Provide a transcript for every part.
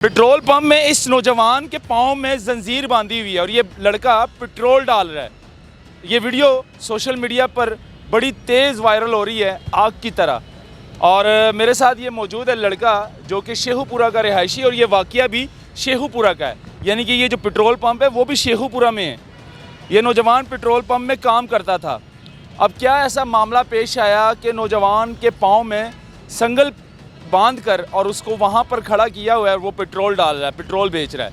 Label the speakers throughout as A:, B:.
A: Petrol pump में इस नौजवान के पाँव में जंजीर बांधी हुई है और ये लड़का पेट्रोल डाल रहा है। ये वीडियो सोशल मीडिया पर बड़ी तेज़ वायरल हो रही है आग की तरह। और मेरे साथ ये मौजूद है लड़का जो कि शेखुपुरा का रिहायशी, और ये वाक़या भी शेखुपुरा का है, यानी कि ये जो पेट्रोल पंप है वो भी शेखुपुरा में है। ये नौजवान पेट्रोल पंप में काम करता था। अब क्या ऐसा मामला पेश आया कि नौजवान के पाँव में संगल बांध कर और उसको वहाँ पर खड़ा किया हुआ है, वो पेट्रोल डाल रहा है, पेट्रोल बेच रहा है।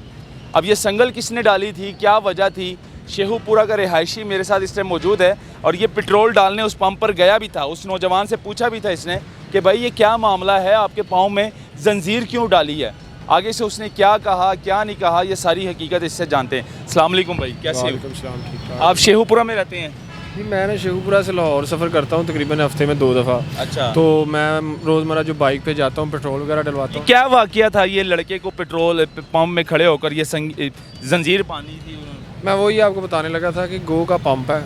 A: अब ये संगल किसने डाली थी, क्या वजह थी? शेखुपुरा का रिहायशी मेरे साथ इस टाइम मौजूद है और ये पेट्रोल डालने उस पंप पर गया भी था। उस नौजवान से पूछा भी था इसने कि भाई ये क्या मामला है, आपके पाँव में जंजीर क्यों डाली है? आगे से उसने क्या कहा क्या नहीं कहा, ये सारी हकीकत इससे जानते हैं। अस्सलाम वालेकुम भाई, कैसे हो? आप शेखुपुरा में रहते हैं?
B: जी, मैं शेखुपुरा से लाहौर सफ़र करता हूँ तकरीबन हफ्ते में 2 दफ़ा।
A: अच्छा।
B: तो मैं रोज़मर्रा जो बाइक पे जाता हूँ पेट्रोल वगैरह डलवाता हूँ।
A: क्या वाक़या था ये लड़के को पेट्रोल पंप में खड़े होकर ये जंजीर बांधी थी उन्होंने?
B: मैं वही आपको बताने लगा था कि गो का पंप है,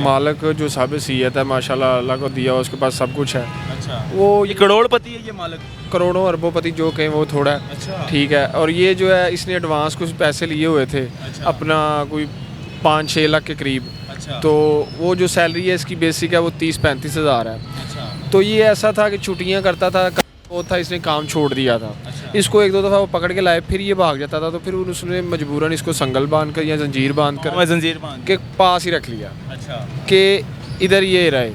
B: मालिक जो साहब सीयत है माशाल्लाह, अल्लाह को दिया, उसके पास सब कुछ है।
A: अच्छा।
B: वो
A: ये करोड़पति है ये मालिक?
B: करोड़ों अरबोपति जो कहें वो थोड़ा है।
A: अच्छा।
B: ठीक है। और ये जो है इसने एडवांस कुछ पैसे लिए हुए थे।
A: अच्छा।
B: अपना कोई 5-6 लाख के करीब।
A: अच्छा।
B: तो वो जो सैलरी है इसकी बेसिक है वो 30-35 हज़ार है।
A: अच्छा।
B: तो ये ऐसा था कि छुट्टियां करता था, वो था इसने काम छोड़ दिया था।
A: अच्छा।
B: इसको 1-2 दफ़ा वो पकड़ के लाए, फिर ये भाग जाता था, तो फिर उसने मजबूरन इसको संगल बांध कर या जंजीर बांध कर
A: जंजीर बांध
B: के पास ही रख लिया।
A: अच्छा।
B: कि इधर ये रहे।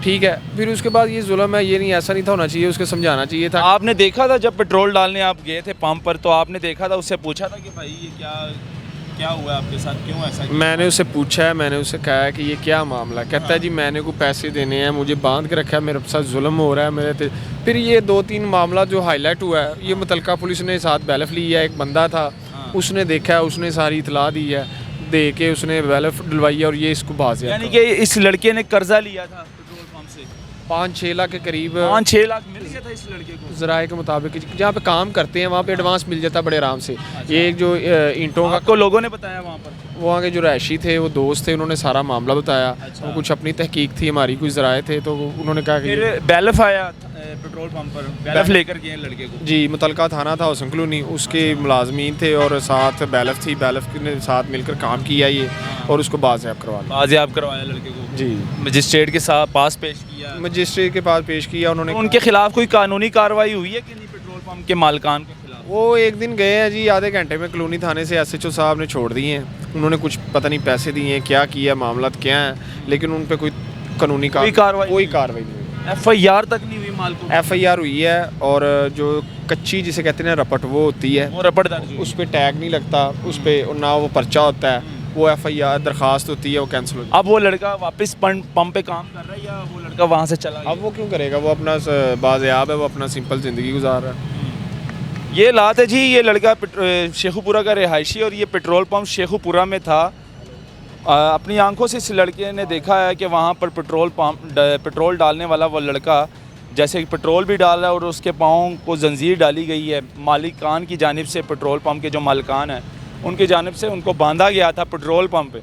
B: ठीक है। फिर उसके बाद ये जुल्म है, ये नहीं, ऐसा नहीं था होना चाहिए, उसको समझाना चाहिए था।
A: आपने देखा था जब पेट्रोल डालने आप गए थे पंप पर, तो आपने देखा था, उससे पूछा था कि भाई ये क्या हुआ आपके साथ, क्यों ऐसा किया?
B: मैंने उससे पूछा है, मैंने उससे कहा है कि ये क्या मामला है। कहता है जी मैंने को पैसे देने हैं, मुझे बांध के रखा है, मेरे साथ जुल्म हो रहा है मेरे। फिर ये 2-3 मामला जो हाईलाइट हुआ है, ये मुतलका पुलिस ने साथ बैलफ ली है। एक बंदा था, उसने देखा है, उसने सारी इतला दी है, दे के उसने बैलफ डलवाई है और ये इसको बाज़।
A: यानी कि इस लड़के ने कर्जा लिया था पेट्रोल पंप से
B: 5-6 लाख के करीब।
A: 5-6 लाख मिल गया था इस लड़के को
B: ज़राए के मुताबिक। जहाँ पे काम करते हैं वहाँ पे एडवांस मिल जाता बड़े आराम से। ये एक जो ईंटों का,
A: आपको लोगों ने बताया वहाँ पर?
B: वहाँ के जो रहायशी थे, वो दोस्त थे, उन्होंने सारा मामला बताया।
A: अच्छा।
B: वो कुछ अपनी तहकीक थी, हमारी कुछ ज़राए थे, तो उन्होंने कहा कि
A: फिर बैलफ आया पेट्रोल पंप पर, बैलफ लेकर गए लड़के को?
B: जी, मुतलका थाना था हुसन कॉलोनी, उसके मुलाजमीन थे और साथ बैलफ थी, बैलफ ने साथ मिलकर काम किया ये और उसको बाज़याब करवा लिया।
A: बाज़याब करवाया लड़के को?
B: जी,
A: मजिस्ट्रेट के साथ पास पेश किया?
B: मजिस्ट्रेट के पास पेश किया उन्होंने।
A: तो उनके खिलाफ कोई कानूनी कार्रवाई हुई है कि नहीं पेट्रोल पंप के मालिकान के खिलाफ?
B: वो एक दिन गए हैं जी, आधे घंटे में कॉलोनी थाने से SHO साहब ने छोड़ दिए हैं। उन्होंने कुछ पता नहीं पैसे दिए हैं, क्या किया, मामला क्या है, लेकिन उन पर कोई कानूनी कार्रवाई नहीं हुई।
A: FIR तक नहीं हुई मालिक?
B: FIR हुई है, और जो कच्ची जिसे कहते हैं रपट वो होती है,
A: वो रपट दर्ज हुई।
B: उस पर टैग नहीं लगता, उस पर ना वो पर्चा होता है, वो FIR दरखास्त होती है, वो कैंसिल हो जाती है।
A: अब वो लड़का वापस पंप पे काम कर रहा है या वो लड़का वहाँ से चला गया?
B: अब वो क्यों करेगा, वो अपना बाज़याब है, वो अपना सिंपल ज़िंदगी गुजार रहा है।
A: ये लात है जी, ये लड़का शेखुपुरा का रिहायशी और ये पेट्रोल पंप शेखुपुरा में था। अपनी आंखों से इस लड़के ने देखा है कि वहाँ पर पेट्रोल डालने वाला वो लड़का जैसे कि पेट्रोल भी डाल रहा है और उसके पाँव को जंजीर डाली गई है। मालिकान की जानिब से, पेट्रोल पंप के जो मालिकान हैं उनकी जानिब से उनको बांधा गया था पेट्रोल पंप पे।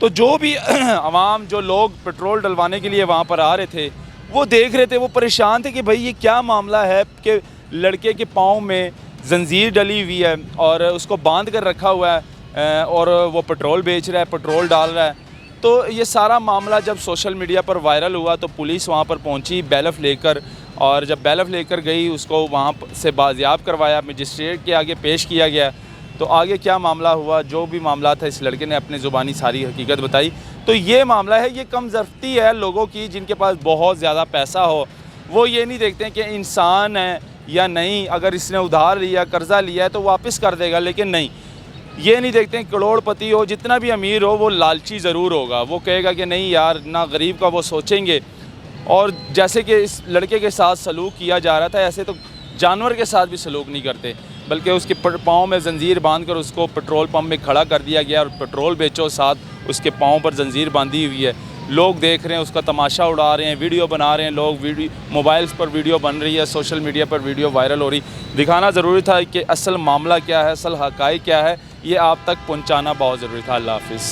A: तो जो भी आवाम, जो लोग पेट्रोल डलवाने के लिए वहाँ पर आ रहे थे, वो देख रहे थे, वो परेशान थे कि भाई ये क्या मामला है कि लड़के के पाँव में जंजीर डली हुई है और उसको बांध कर रखा हुआ है और वो पेट्रोल बेच रहा है, पेट्रोल डाल रहा है। तो ये सारा मामला जब सोशल मीडिया पर वायरल हुआ तो पुलिस वहाँ पर पहुँची बैलफ लेकर, और जब बैलफ लेकर गई उसको वहाँ से बाज़याब करवाया, मजिस्ट्रेट के आगे पेश किया गया। तो आगे क्या मामला हुआ, जो भी मामला था, इस लड़के ने अपने ज़ुबानी सारी हकीकत बताई। तो ये मामला है, ये कम ज़रूरती है लोगों की जिनके पास बहुत ज़्यादा पैसा हो। वो ये नहीं देखते हैं कि इंसान है या नहीं, अगर इसने उधार लिया, कर्ज़ा लिया है तो वापस कर देगा, लेकिन नहीं, ये नहीं देखते हैं करोड़पति हो, जितना भी अमीर हो, वो लालची ज़रूर होगा। वो कहेगा कि नहीं यार, ना गरीब का वो सोचेंगे। और जैसे कि इस लड़के के साथ सलूक किया जा रहा था, ऐसे तो जानवर के साथ भी सलूक नहीं करते, बल्कि उसके पाँव में जंजीर बांध कर उसको पेट्रोल पंप में खड़ा कर दिया गया और पेट्रोल बेचो, साथ उसके पाँव पर जंजीर बांधी हुई है। लोग देख रहे हैं, उसका तमाशा उड़ा रहे हैं, वीडियो बना रहे हैं लोग, मोबाइल्स पर वीडियो बन रही है, सोशल मीडिया पर वीडियो वायरल हो रही। दिखाना ज़रूरी था कि असल मामला क्या है, असल हक़ाइक़ क्या है, ये आप तक पहुँचाना बहुत ज़रूरी था। अल्लाह हाफ़िज़।